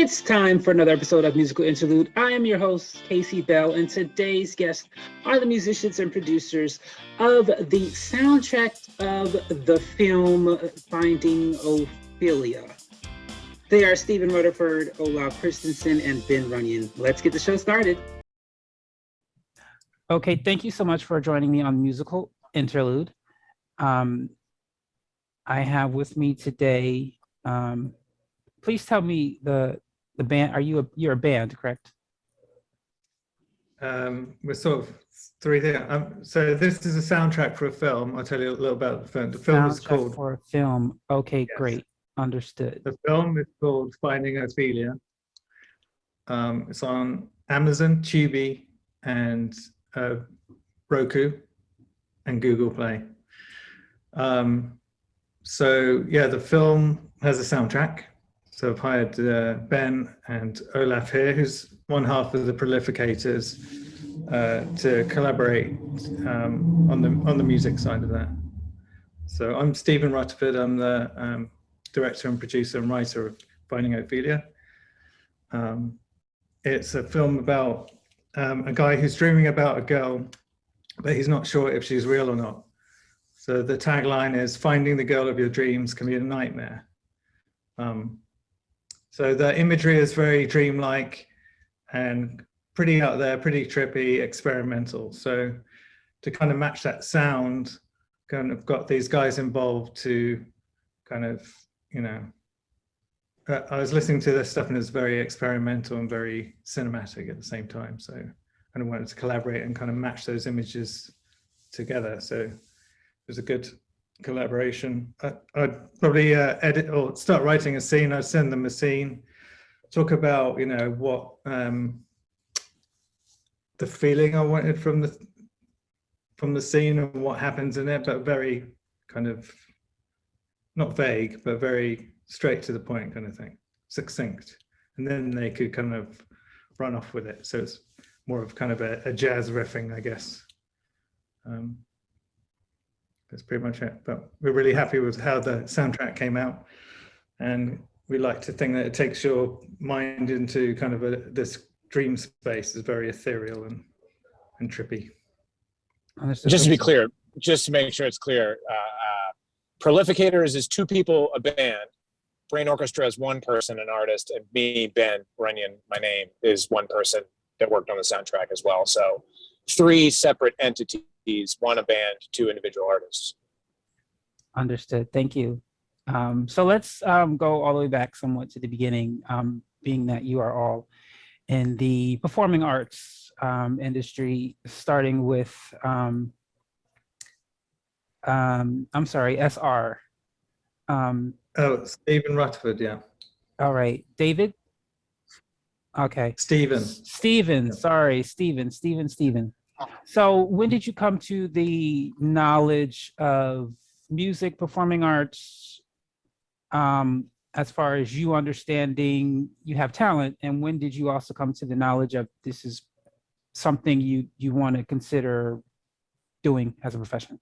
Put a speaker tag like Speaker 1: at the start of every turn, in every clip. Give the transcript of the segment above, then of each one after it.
Speaker 1: It's time for another episode of Musical Interlude. I am your host, Casey Bell, and today's guests are the musicians and producers of the soundtrack of the film Finding Ophelia. They are Stephen Rutterford, Olav Christensen, and Ben Runyan. Let's get the show started. Okay, thank you so much for joining me on Musical Interlude. I have with me today, please tell me the band. You're a band, correct?
Speaker 2: We're sort of three things. So this is a soundtrack for a film. I'll tell you a little about the film. The film is called
Speaker 1: For a film. Okay,
Speaker 2: yes.
Speaker 1: Great. Understood.
Speaker 2: The film is called Finding Ophelia. It's on Amazon, Tubi, and Roku, and Google Play. So yeah, the film has a soundtrack. So I've hired Ben and Olav here, who's one half of the Prolificators, to collaborate on the music side of that. So I'm Stephen Rutterford. I'm the director and producer and writer of Finding Ophelia. It's a film about a guy who's dreaming about a girl, but he's not sure if she's real or not. So the tagline is, finding the girl of your dreams can be a nightmare. So the imagery is very dreamlike and pretty out there, pretty trippy, experimental. So to kind of match that sound, kind of got these guys involved to kind of, you know, I was listening to this stuff and it's very experimental and very cinematic at the same time. So I kind of wanted to collaborate and kind of match those images together. So it was a good collaboration. I'd probably edit or start writing a scene. I'd send them a scene, talk about, you know, what the feeling I wanted from the scene and what happens in it, but very kind of not vague, but very straight to the point kind of thing, succinct. And then they could kind of run off with it. So it's more of kind of a jazz riffing, I guess. That's pretty much it. But we're really happy with how the soundtrack came out. And we like to think that it takes your mind into kind of this dream space. Is very ethereal and trippy.
Speaker 3: Just to be clear, just to make sure it's clear, Prolificators is two people, a band. Brain Orchestra is one person, an artist, and me, Ben Runyan, my name, is one person that worked on the soundtrack as well. So 3 separate entities, one a band, 2 individual artists.
Speaker 1: Understood. Thank you. So let's go all the way back somewhat to the beginning, being that you are all in the performing arts industry, starting with, I'm sorry, SR.
Speaker 2: Oh, Stephen Rutherford, yeah.
Speaker 1: All right, David? Okay.
Speaker 2: Stephen,
Speaker 1: sorry, Stephen. So when did you come to the knowledge of music, performing arts, as far as you understanding you have talent, and when did you also come to the knowledge of this is something you want to consider doing as a profession?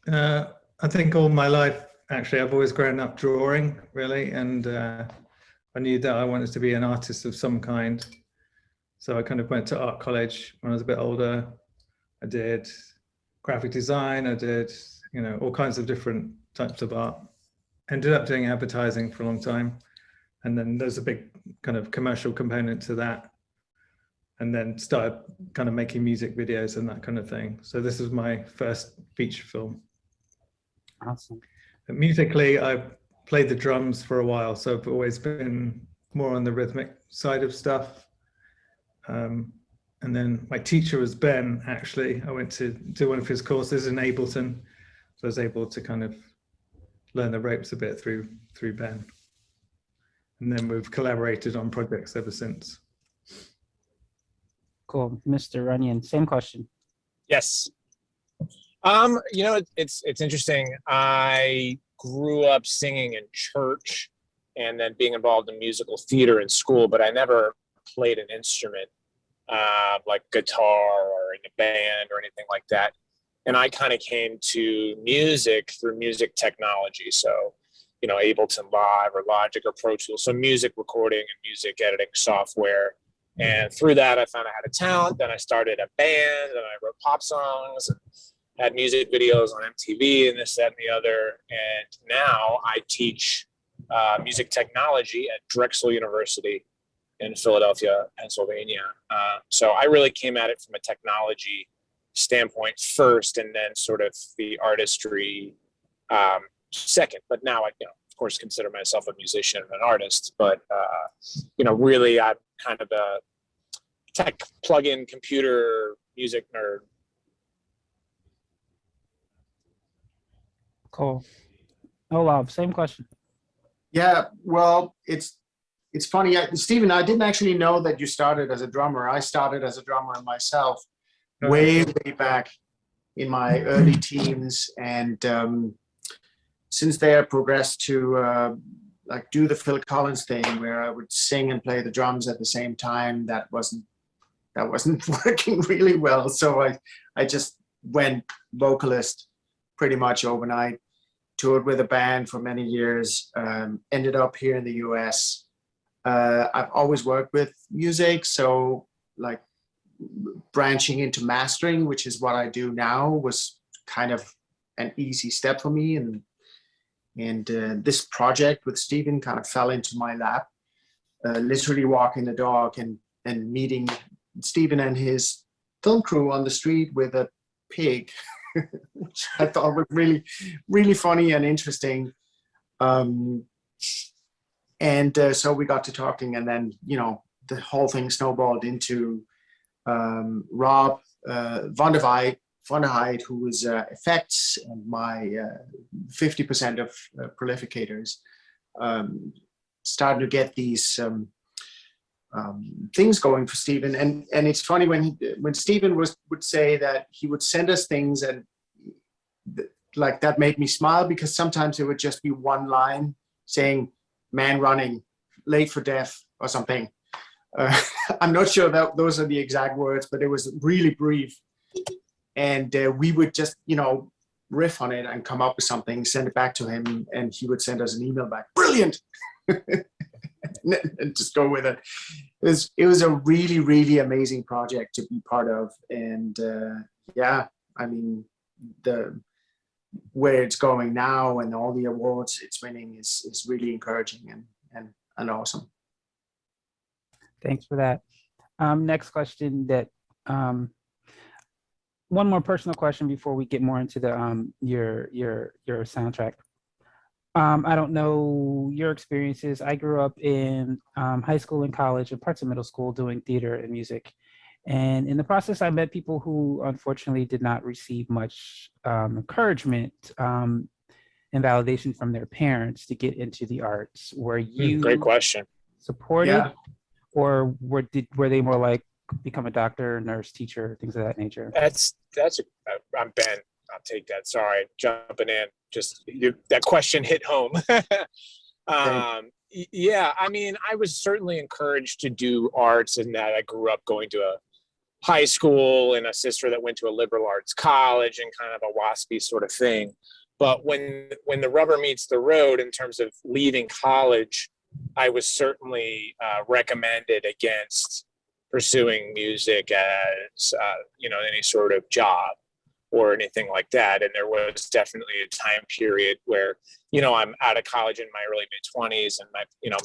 Speaker 2: I think all my life, actually, I've always grown up drawing, really, and I knew that I wanted to be an artist of some kind. So I kind of went to art college when I was a bit older. I did graphic design, I did, you know, all kinds of different types of art. Ended up doing advertising for a long time. And then there's a big kind of commercial component to that. And then started kind of making music videos and that kind of thing. So this was my first feature film.
Speaker 1: Awesome.
Speaker 2: But musically, I've played the drums for a while, so I've always been more on the rhythmic side of stuff. And then my teacher was Ben, actually. I went to do one of his courses in Ableton. So I was able to kind of learn the ropes a bit through Ben. And then we've collaborated on projects ever since.
Speaker 1: Cool. Mr. Runyan, same question.
Speaker 3: Yes. You know, it's interesting. I grew up singing in church and then being involved in musical theater in school, but I never played an instrument like guitar or in a band or anything like that. And I kind of came to music through music technology. So Ableton Live or Logic or Pro Tools, so music recording and music editing software. And through that, I found I had a talent. Then I started a band, and I wrote pop songs and had music videos on MTV and this, that, and the other. And now I teach music technology at Drexel University in Philadelphia, Pennsylvania. So I really came at it from a technology standpoint first, and then sort of the artistry second. But now I, of course, consider myself a musician and an artist. But really, I'm kind of a tech plug-in computer music nerd.
Speaker 1: Cool. Olav, same question.
Speaker 4: Yeah, well, it's funny, Stephen. I didn't actually know that you started as a drummer. I started as a drummer myself, way back in my early teens, and since there, I progressed to do the Phil Collins thing, where I would sing and play the drums at the same time. That wasn't working really well, so I just went vocalist pretty much overnight. Toured with a band for many years. Ended up here in the US. I've always worked with music, so like branching into mastering, which is what I do now, was kind of an easy step for me. And this project with Stephen kind of fell into my lap. Literally walking the dog and meeting Stephen and his film crew on the street with a pig, which I thought was really, really funny and interesting. So we got to talking, and then, the whole thing snowballed into Rob van der Heid, who was effects and my 50% of prolificators, starting to get these things going for Stephen. And it's funny when Stephen would say that he would send us things, and like that made me smile, because sometimes it would just be one line saying "man running late for death" or something. I'm not sure that those are the exact words, but it was really brief. And we would just, riff on it and come up with something, send it back to him, and he would send us an email back. Brilliant. And just go with it. It was a really, really amazing project to be part of. And where it's going now and all the awards it's winning is really encouraging and awesome.
Speaker 1: Thanks for that. Next question, one more personal question before we get more into the your soundtrack. I don't know your experiences. I grew up in high school and college and parts of middle school doing theater and music. And in the process, I met people who unfortunately did not receive much encouragement and validation from their parents to get into the arts. Were you
Speaker 3: great question.
Speaker 1: supported?
Speaker 4: Yeah.
Speaker 1: Or were they more like become a doctor, nurse, teacher, things of that nature?
Speaker 3: I'm Ben. I'll take that. Sorry, jumping in. That question hit home. Yeah, I was certainly encouraged to do arts, in that I grew up going to a high school and a sister that went to a liberal arts college, and kind of a WASPy sort of thing. But when the rubber meets the road in terms of leaving college, I was certainly recommended against pursuing music as any sort of job or anything like that. And there was definitely a time period where I'm out of college in my early mid-20s, and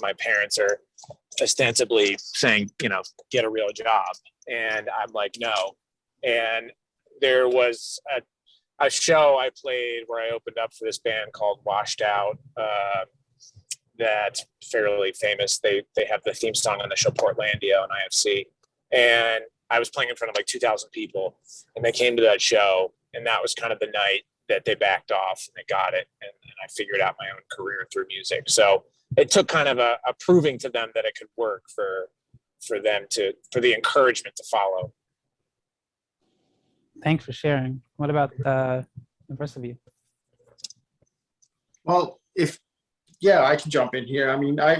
Speaker 3: my parents are ostensibly saying get a real job, and I'm like, no. And there was a show I played where I opened up for this band called Washed Out, that's fairly famous. They have the theme song on the show Portlandia on IFC. And I was playing in front of like 2,000 people, and they came to that show, and that was kind of the night that they backed off and they got it. And I figured out my own career through music. So it took kind of a proving to them that it could work for the encouragement to follow.
Speaker 1: Thanks for sharing. What about the rest of you?
Speaker 4: Well, I can jump in here.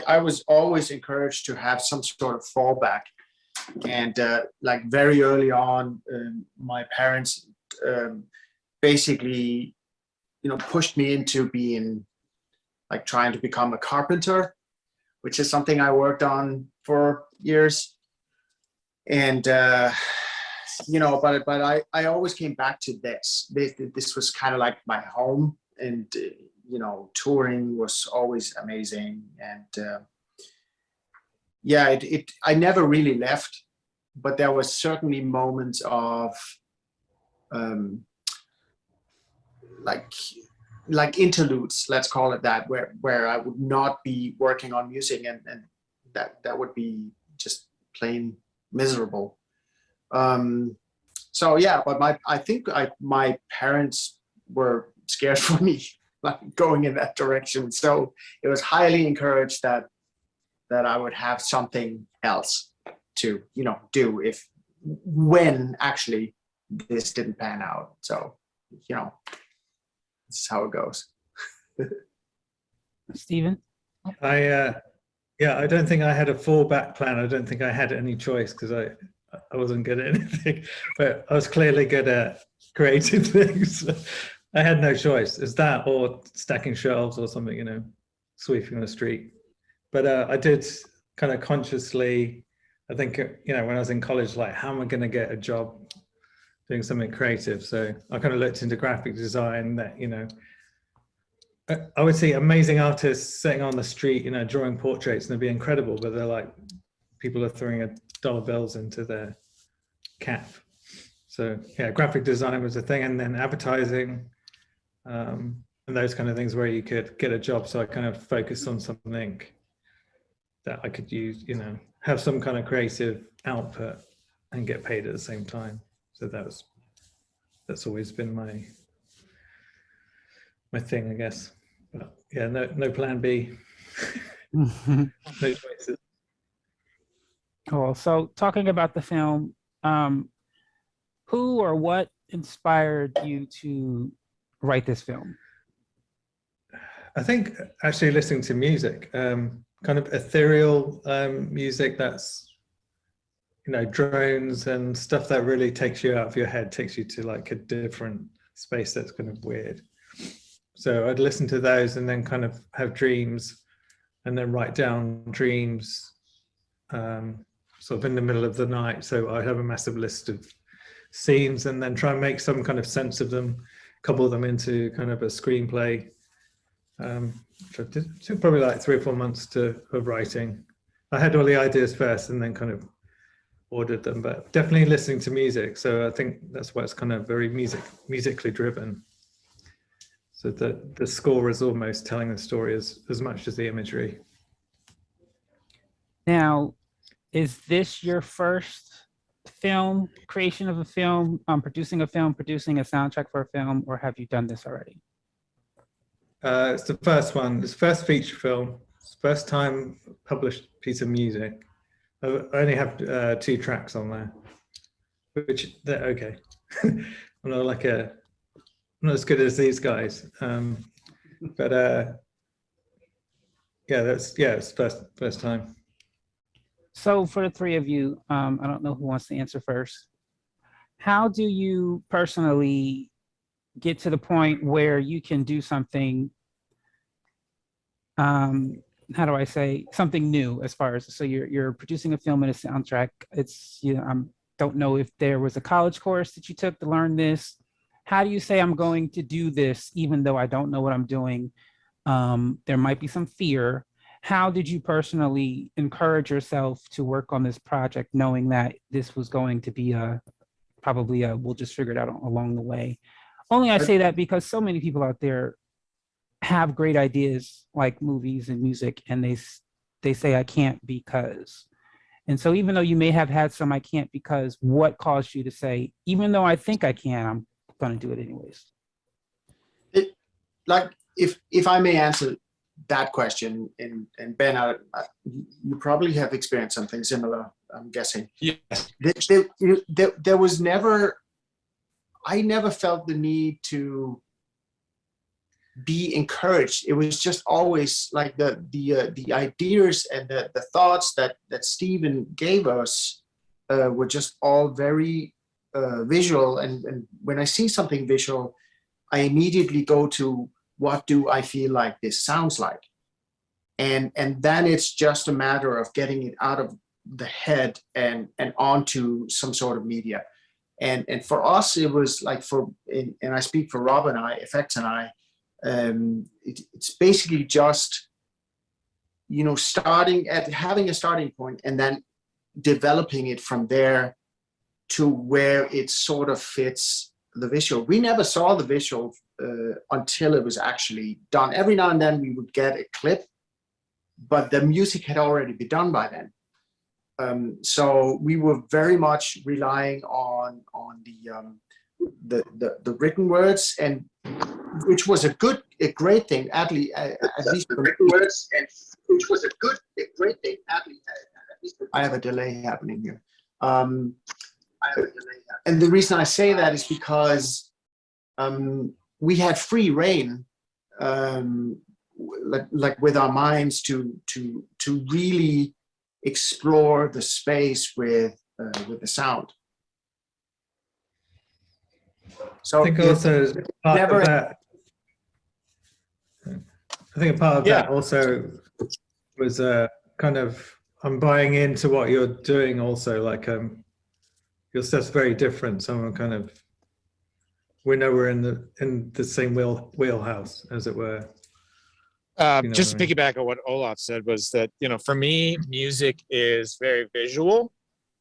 Speaker 4: I was always encouraged to have some sort of fallback. And like very early on, my parents basically, pushed me into being like trying to become a carpenter, which is something I worked on for years. And, you know, but I always came back to this. This was kind of like my home, and, you know, touring was always amazing. And yeah, I never really left, but there was certainly moments of like interludes, let's call it that, where I would not be working on music, and that would be just plain miserable. So yeah, but I think my parents were scared for me, like going in that direction. So it was highly encouraged that I would have something else to, you know, do when actually this didn't pan out. So, you know, this is how it goes.
Speaker 1: Stephen?
Speaker 2: I don't think I had a fallback plan. I don't think I had any choice, because I wasn't good at anything, but I was clearly good at creative things. I had no choice. It's that or stacking shelves or something, you know, sweeping the street. But I did kind of consciously, I think, you know, when I was in college, like, how am I going to get a job doing something creative? So I kind of looked into graphic design, that, you know, I would see amazing artists sitting on the street, you know, drawing portraits, and they'd be incredible, but they're like, people are throwing dollar bills into their cap. So yeah, graphic design was a thing, and then advertising, and those kind of things where you could get a job. So I kind of focused on something that I could use, you know, have some kind of creative output and get paid at the same time. So that's always been my thing, I guess. But yeah, no plan B. No choices.
Speaker 1: Cool. So talking about the film, who or what inspired you to write this film?
Speaker 2: I think actually listening to music, kind of ethereal music that's, you know, drones and stuff that really takes you out of your head, takes you to like a different space that's kind of weird. So I'd listen to those and then kind of have dreams, and then write down dreams sort of in the middle of the night. So I'd have a massive list of scenes and then try and make some kind of sense of them, couple them into kind of a screenplay. It took probably like 3 or 4 months of writing. I had all the ideas first and then kind of ordered them, but definitely listening to music. So I think that's why it's kind of very musically driven. So the score is almost telling the story as much as the imagery.
Speaker 1: Now, is this your first film, creation of a film, producing a film, producing a soundtrack for a film, or have you done this already?
Speaker 2: It's the first one. It's the first feature film. It's the first time published piece of music. I only have 2 tracks on there, which they're okay. I'm not as good as these guys, but it's first time.
Speaker 1: So for the 3 of you, I don't know who wants to answer first. How do you personally get to the point where you can do something, how do I say, something new, as far as, so you're producing a film and a soundtrack. It's, you know, I don't know if there was a college course that you took to learn this. How do you say, I'm going to do this even though I don't know what I'm doing? There might be some fear. How did you personally encourage yourself to work on this project, knowing that this was going to be probably we'll just figure it out along the way? Only I say that because so many people out there have great ideas like movies and music, and they say I can't because. And so even though you may have had some I can't because, what caused you to say, even though I think I can, I'm going to do it anyways?
Speaker 4: If I may answer that question, and Ben, you probably have experienced something similar, I'm guessing.
Speaker 3: Yes.
Speaker 4: There was never, I never felt the need to be encouraged. It was just always like the ideas and the thoughts that Stephen gave us were just all very visual. And when I see something visual, I immediately go to what do I feel like this sounds like? And then it's just a matter of getting it out of the head and onto some sort of media. And for us, it was like and I speak for Rob and I, Effects and I, it's basically just, having a starting point and then developing it from there to where it sort of fits the visual. We never saw the visual until it was actually done. Every now and then we would get a clip, but the music had already been done by then. So we were very much relying on the written words, and which was a great thing. At least the written words, and which was a great thing. At least I have a delay happening here. And the reason I say that is because we had free reign, like with our minds to really explore the space with the sound. So
Speaker 2: I think also part of that. I think a part of that also was kind of, I'm buying into what you're doing also, like your stuff's very different. Someone kind of, we know we're in the same wheelhouse, as it were.
Speaker 3: Just to piggyback on what Olav said, was that, for me, music is very visual.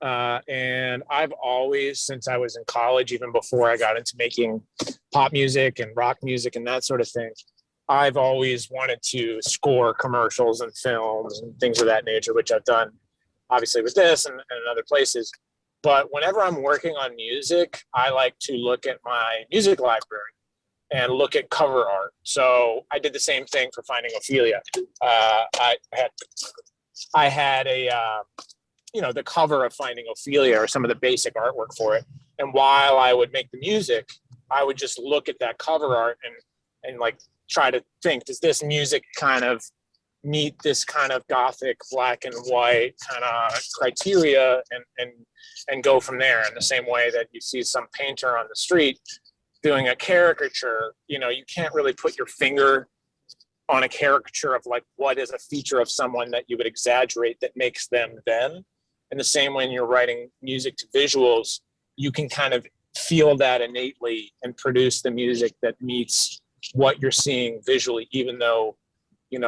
Speaker 3: And I've always, since I was in college, even before I got into making pop music and rock music and that sort of thing, I've always wanted to score commercials and films and things of that nature, which I've done obviously with this and in other places. But whenever I'm working on music, I like to look at my music library and look at cover art. So I did the same thing for Finding Ophelia. I had a, the cover of Finding Ophelia, or some of the basic artwork for it. And while I would make the music, I would just look at that cover art and like try to think, does this music kind of meet this kind of gothic black and white kind of criteria, and go from there. In the same way that you see some painter on the street doing a caricature, you can't really put your finger on a caricature of like what is a feature of someone that you would exaggerate that makes them them. In the same way, when you're writing music to visuals, you can kind of feel that innately and produce the music that meets what you're seeing visually, even though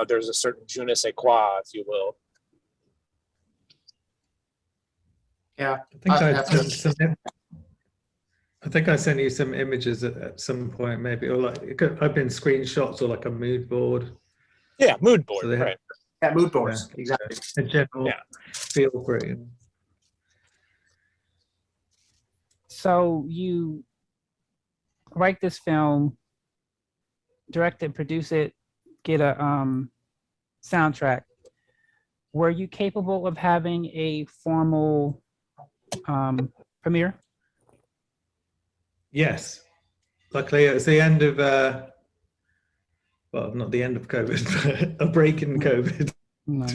Speaker 3: there's a certain je ne sais quoi, if you will.
Speaker 4: Yeah,
Speaker 2: I think I sent you some images at some point, maybe, or like I've been screenshots or like a mood board.
Speaker 3: Yeah, mood board,
Speaker 2: so
Speaker 3: right?
Speaker 4: Yeah, mood boards, exactly.
Speaker 2: A general feel for it.
Speaker 1: So you write this film, direct it, produce it, get a soundtrack. Were you capable of having a formal premiere?
Speaker 2: Yes. Luckily, it was the end of, well, not the end of COVID, but a break in COVID.
Speaker 1: No.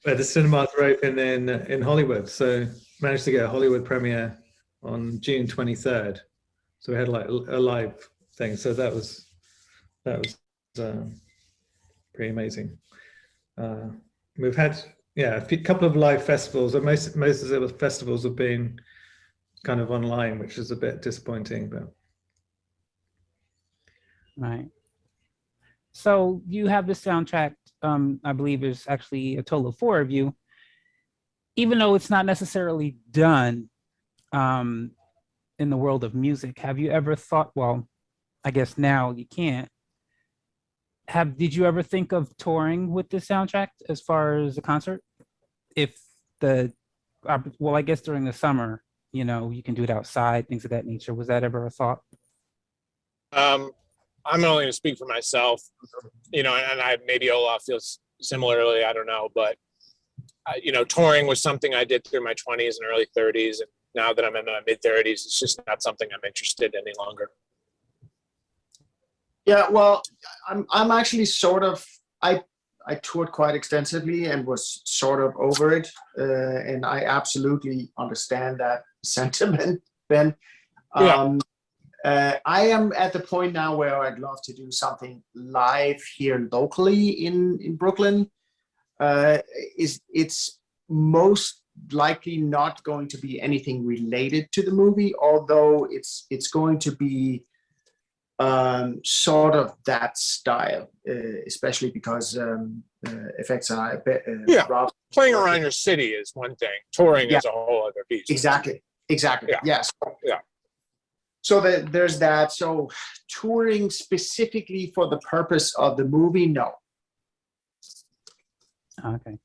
Speaker 2: Where the cinemas were open in Hollywood. So managed to get a Hollywood premiere on June 23rd. So we had like a live thing. So that was pretty amazing. We've had a couple of live festivals, and most of the festivals have been kind of online, which is a bit disappointing, but
Speaker 1: Right. So you have the soundtrack. I believe there's actually a total of 4 of you. Even though it's not necessarily done in the world of music, have you ever thought, well, I guess now you can't. Did you ever think of touring with the soundtrack as far as a concert? Well, I guess during the summer, you can do it outside, things of that nature. Was that ever a thought?
Speaker 3: I'm only going to speak for myself, and maybe Olav feels similarly, I don't know, but touring was something I did through my 20s and early 30s, and now that I'm in my mid 30s, it's just not something I'm interested in any longer.
Speaker 4: Yeah, well, I'm actually sort of, I toured quite extensively and was sort of over it, and I absolutely understand that sentiment, Ben. I am at the point now where I'd love to do something live here locally in Brooklyn. It's most likely not going to be anything related to the movie, although it's going to be sort of that style, especially because effects are a bit.
Speaker 3: Playing around your city is one thing. Touring is a whole other beast.
Speaker 4: Exactly.
Speaker 3: Yeah.
Speaker 4: Yes.
Speaker 3: Yeah.
Speaker 4: So there's that. So touring specifically for the purpose of the movie, no.
Speaker 1: Okay.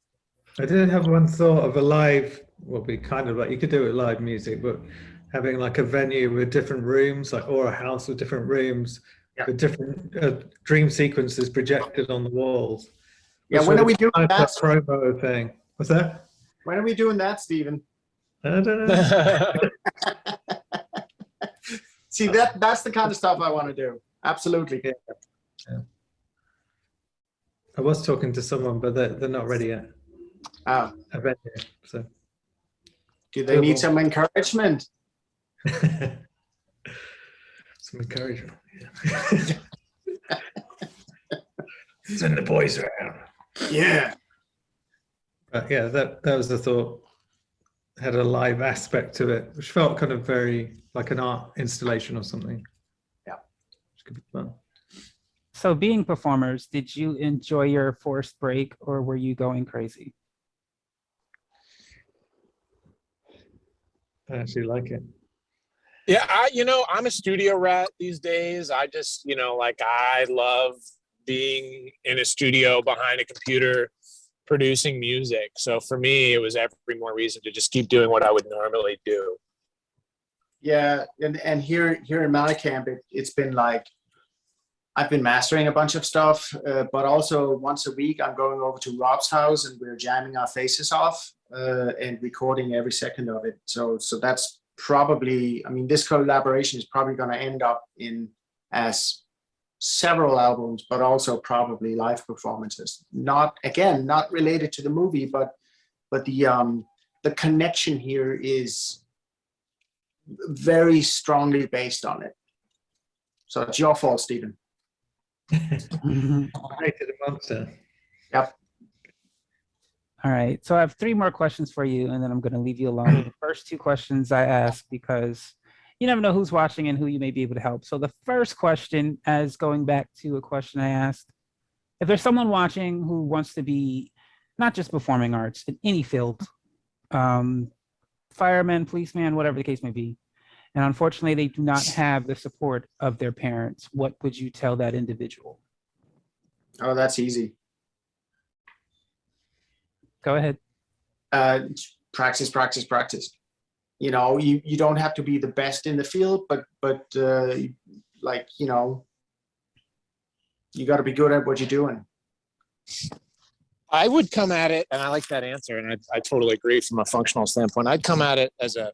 Speaker 2: I did have one thought of a live, what we kind of like, you could do it live music, but having like a venue with different rooms, like, or a house with different rooms, with different dream sequences projected on the walls.
Speaker 4: Yeah, when are we doing
Speaker 2: kind of
Speaker 4: that?
Speaker 2: promo thing. What's that?
Speaker 4: When are we doing that, Stephen?
Speaker 2: I don't know.
Speaker 4: See, that's the kind of stuff I want to do. Absolutely.
Speaker 2: Yeah. I was talking to someone, but they're not ready yet.
Speaker 4: Oh.
Speaker 2: A venue, so.
Speaker 4: Do they need some encouragement?
Speaker 2: Some encouragement, yeah. Send the boys around.
Speaker 4: Yeah.
Speaker 2: But yeah, that was the thought. Had a live aspect to it, which felt kind of very like an art installation or something.
Speaker 4: Yeah.
Speaker 2: Which could be fun.
Speaker 1: So being performers, did you enjoy your forced break or were you going crazy?
Speaker 2: I actually like it.
Speaker 3: Yeah, I'm a studio rat these days. I just, I love being in a studio behind a computer producing music. So for me, it was every more reason to just keep doing what I would normally do.
Speaker 4: Yeah, and here in my camp, it's been like, I've been mastering a bunch of stuff, but also once a week, I'm going over to Rob's house and we're jamming our faces off and recording every second of it. So that's probably, I mean, this collaboration is probably going to end up as several albums, but also probably live performances. Not related to the movie, but the connection here is very strongly based on it. So it's your fault, Stephen.
Speaker 2: Created a monster.
Speaker 4: Yep.
Speaker 1: All right. So I have 3 more questions for you, and then I'm going to leave you alone. The first 2 questions I ask because you never know who's watching and who you may be able to help. So the first question, as going back to a question I asked, if there's someone watching who wants to be not just performing arts in any field, fireman, policeman, whatever the case may be, and unfortunately they do not have the support of their parents, what would you tell that individual?
Speaker 4: Oh, that's easy.
Speaker 1: Go ahead.
Speaker 4: Practice. You know, you don't have to be the best in the field, but like, you know, you got to be good at what you're doing.
Speaker 3: I would come at it, and I like that answer, and I totally agree from a functional standpoint. I'd come at it as a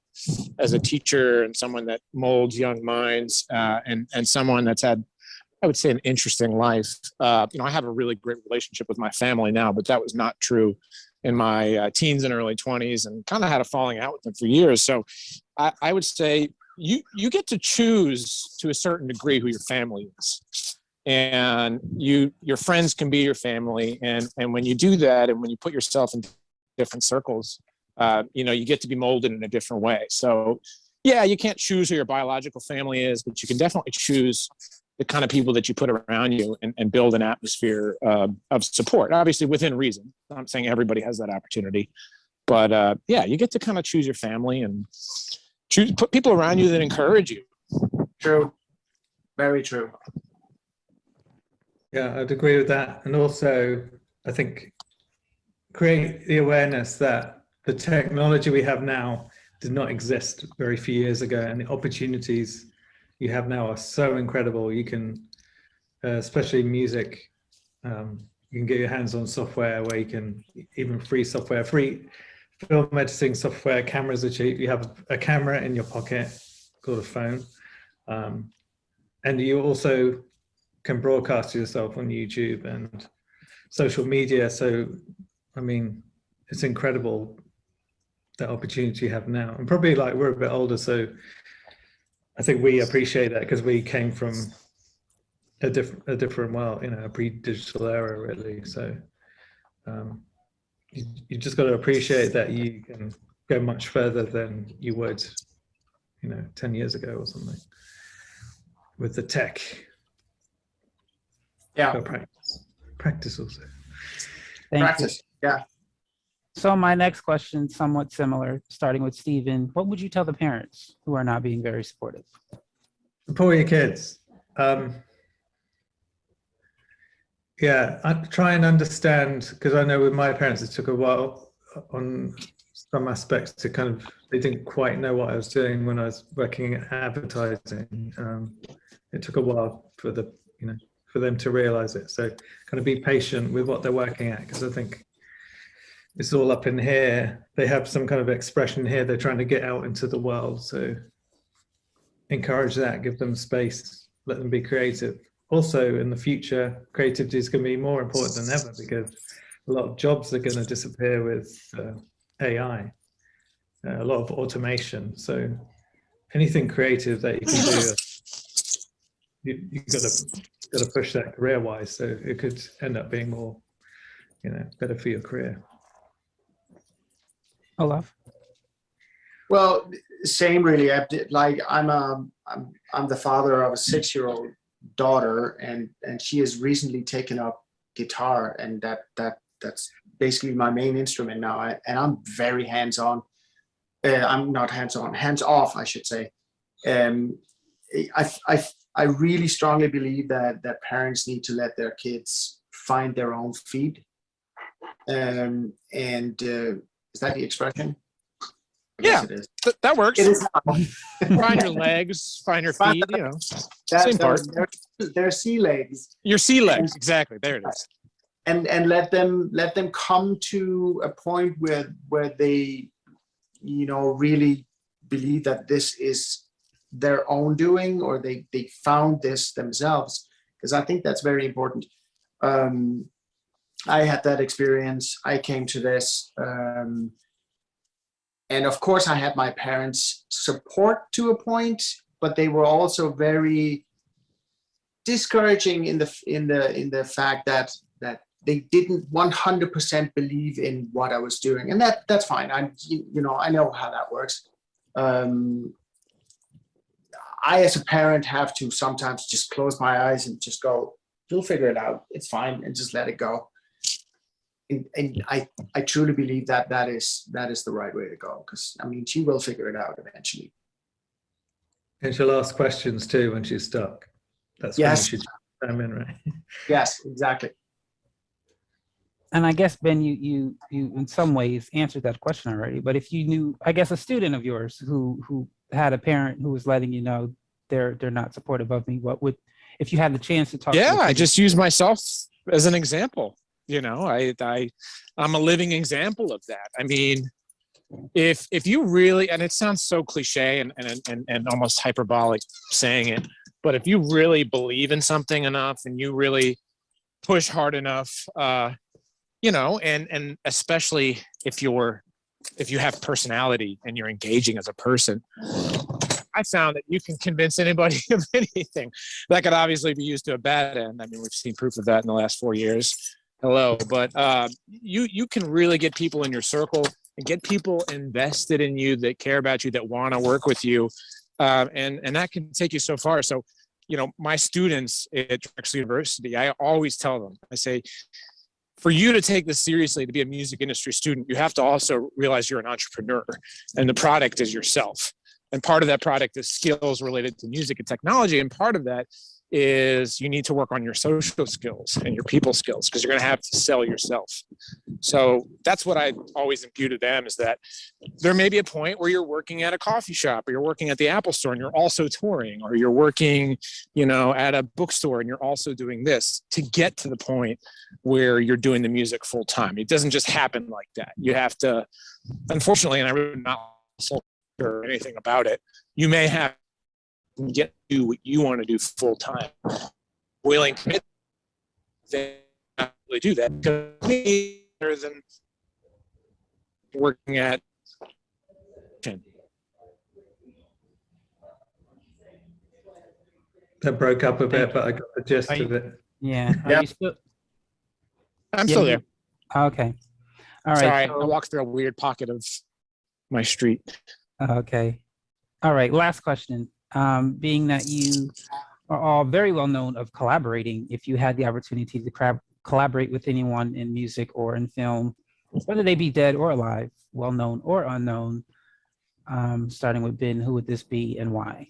Speaker 3: teacher and someone that molds young minds, and someone that's had, I would say, an interesting life. I have a really great relationship with my family now, but that was not true in my teens and early 20s, and kind of had a falling out with them for years. So I would say you get to choose to a certain degree who your family is. And your friends can be your family, and when you do that, and when you put yourself in different circles, you get to be molded in a different way. So yeah, you can't choose who your biological family is, but you can definitely choose the kind of people that you put around you and build an atmosphere of support, obviously within reason. I'm saying everybody has that opportunity, but yeah, you get to kind of choose your family and put people around you that encourage you.
Speaker 4: True. Very true.
Speaker 2: Yeah, I'd agree with that. And also, I think create the awareness that the technology we have now did not exist very few years ago, and the opportunities you have now are so incredible. You can, especially music, you can get your hands on software where you can, even free software, free film editing software, cameras are cheap. You have a camera in your pocket called a phone. And you also can broadcast yourself on YouTube and social media. So, I mean, it's incredible the opportunity you have now. And probably like we're a bit older, so I think we appreciate that because we came from a different world, you know, a pre-digital era, really. So you just got to appreciate that you can go much further than you would, you know, 10 years ago or something with the tech.
Speaker 4: Yeah.
Speaker 2: Practice also.
Speaker 1: Thank
Speaker 4: Practice.
Speaker 1: you.
Speaker 4: Yeah.
Speaker 1: So my next question, somewhat similar, starting with Stephen. What would you tell the parents who are not being very supportive?
Speaker 2: Support your kids. Yeah, I try and understand, because I know with my parents it took a while on some aspects to kind of, they didn't quite know what I was doing when I was working in advertising. It took a while for for them to realize it. So kind of be patient with what they're working at, because I think it's all up in here. They have some kind of expression here they're trying to get out into the world. So encourage that, give them space, let them be creative. Also, in the future, creativity is going to be more important than ever because a lot of jobs are going to disappear with AI, a lot of automation. So anything creative that you can do, you've got to push that career-wise. So it could end up being more, you know, better for your career.
Speaker 1: Olav?
Speaker 4: Well, same really. Like I'm the father of a 6-year-old daughter, and she has recently taken up guitar, and that's basically my main instrument now. And I'm very hands-on. I'm not hands-on, hands-off, I should say. I really strongly believe that parents need to let their kids find their own feet. Is that the expression?
Speaker 3: Yeah,
Speaker 4: it is.
Speaker 3: That works.
Speaker 4: It is.
Speaker 3: Find your legs, find your feet, you know. Same part.
Speaker 4: They're sea legs.
Speaker 3: Your sea legs, exactly. There it is.
Speaker 4: And let them come to a point where they, you know, really believe that this is their own doing, or they found this themselves. Because I think that's very important. I had that experience. I came to this. And of course, I had my parents' support to a point, but they were also very discouraging in the fact that they didn't 100% believe in what I was doing, and that's fine. I know how that works. I, as a parent, have to sometimes just close my eyes and just go, "You'll figure it out. It's fine," and just let it go. And I truly believe that is the right way to go, because I mean, she will figure it out eventually.
Speaker 2: And she'll ask questions too when she's stuck. That's when you should chime in, right?
Speaker 4: Yes, exactly.
Speaker 1: And I guess, Ben, you in some ways answered that question already. But if you knew, I guess, a student of yours who had a parent who was letting you know they're not supportive of me, what would, if you had the chance to talk?
Speaker 3: Yeah, I just use myself as an example. You know, I'm a living example of that. I mean, if you really, and it sounds so cliche and almost hyperbolic saying it, but if you really believe in something enough and you really push hard enough, you know, and especially if you have personality and you're engaging as a person, I found that you can convince anybody of anything. That could obviously be used to a bad end. I mean, we've seen proof of that in the last 4 years. Hello, but you can really get people in your circle and get people invested in you that care about you, that want to work with you, and that can take you so far. So, you know, my students at Drexel University, I always tell them, I say, for you to take this seriously, to be a music industry student, you have to also realize you're an entrepreneur, and the product is yourself. And part of that product is skills related to music and technology, and part of that is you need to work on your social skills and your people skills, because you're going to have to sell yourself. So that's what I always impute to them, is that there may be a point where you're working at a coffee shop, or you're working at the Apple store and you're also touring, or you're working, you know, at a bookstore and you're also doing this, to get to the point where you're doing the music full time. It doesn't just happen like that. You have to, unfortunately, and I really not or anything about it, you may have to get to do what you want to do full time. Willing to commit, they not really do that, because better than working at.
Speaker 2: that broke up a bit, but I got the gist
Speaker 1: Are you-
Speaker 2: of it.
Speaker 1: Yeah. Are
Speaker 4: Yeah.
Speaker 1: you still?
Speaker 3: I'm
Speaker 1: Yeah,
Speaker 3: still there.
Speaker 1: Okay. All right.
Speaker 3: Sorry,
Speaker 1: so-
Speaker 3: I walked through a weird pocket of my street.
Speaker 1: Okay. All right. Last question. Being that you are all very well known of collaborating, if you had the opportunity to collaborate with anyone in music or in film, whether they be dead or alive, well known or unknown, starting with Ben, who would this be and why?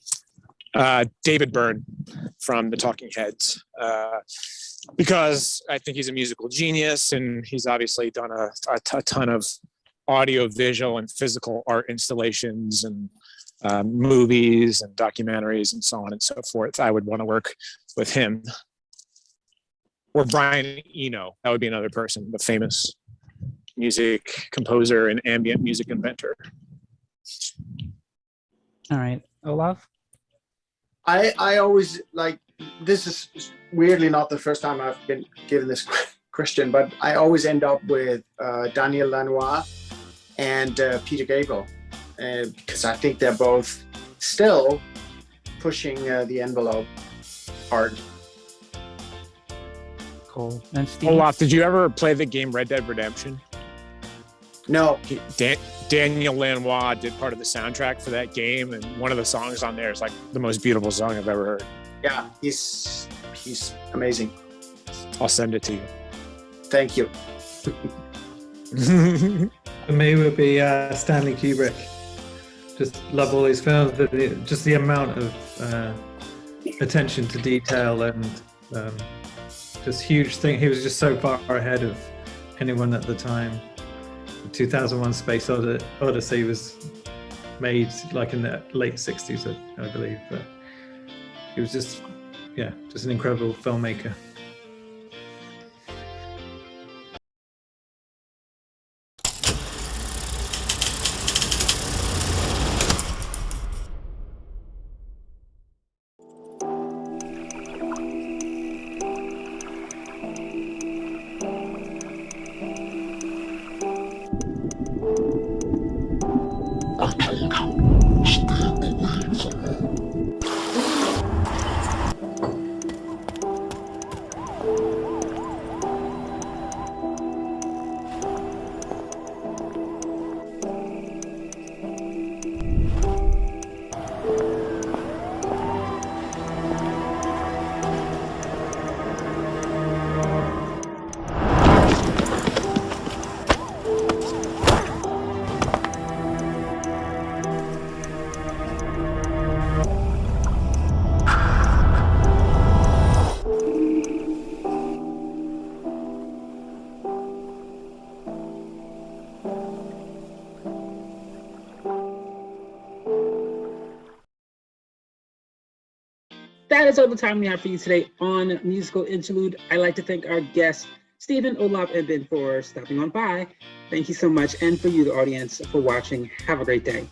Speaker 3: David Byrne from the Talking Heads, because I think he's a musical genius, and he's obviously done a ton of audio, visual, and physical art installations and movies and documentaries and so on and so forth. I would want to work with him. Or Brian Eno, that would be another person, the famous music composer and ambient music inventor.
Speaker 1: All right. Olav?
Speaker 4: I always like, this is weirdly not the first time I've been given this question, but I always end up with Daniel Lanois and Peter Gabriel, because I think they're both still pushing the envelope hard.
Speaker 1: Cool. And Steve?
Speaker 3: Olaf, did you ever play the game Red Dead Redemption?
Speaker 4: No,
Speaker 3: Daniel Lanois did part of the soundtrack for that game, and one of the songs on there is like the most beautiful song I've ever heard.
Speaker 4: yeah, he's amazing.
Speaker 3: I'll send it to you.
Speaker 4: Thank you.
Speaker 2: For me, would be Stanley Kubrick. Just love all his films, but just the amount of attention to detail and just huge thing. He was just so far ahead of anyone at the time. 2001: Space Odyssey was made like in the late 60s, I believe. But he was just an incredible filmmaker.
Speaker 5: That is all the time we have for you today on Musical Interlude. I'd like to thank our guests, Stephen, Olav, and Ben, for stopping on by. Thank you so much. And for you, the audience, for watching. Have a great day.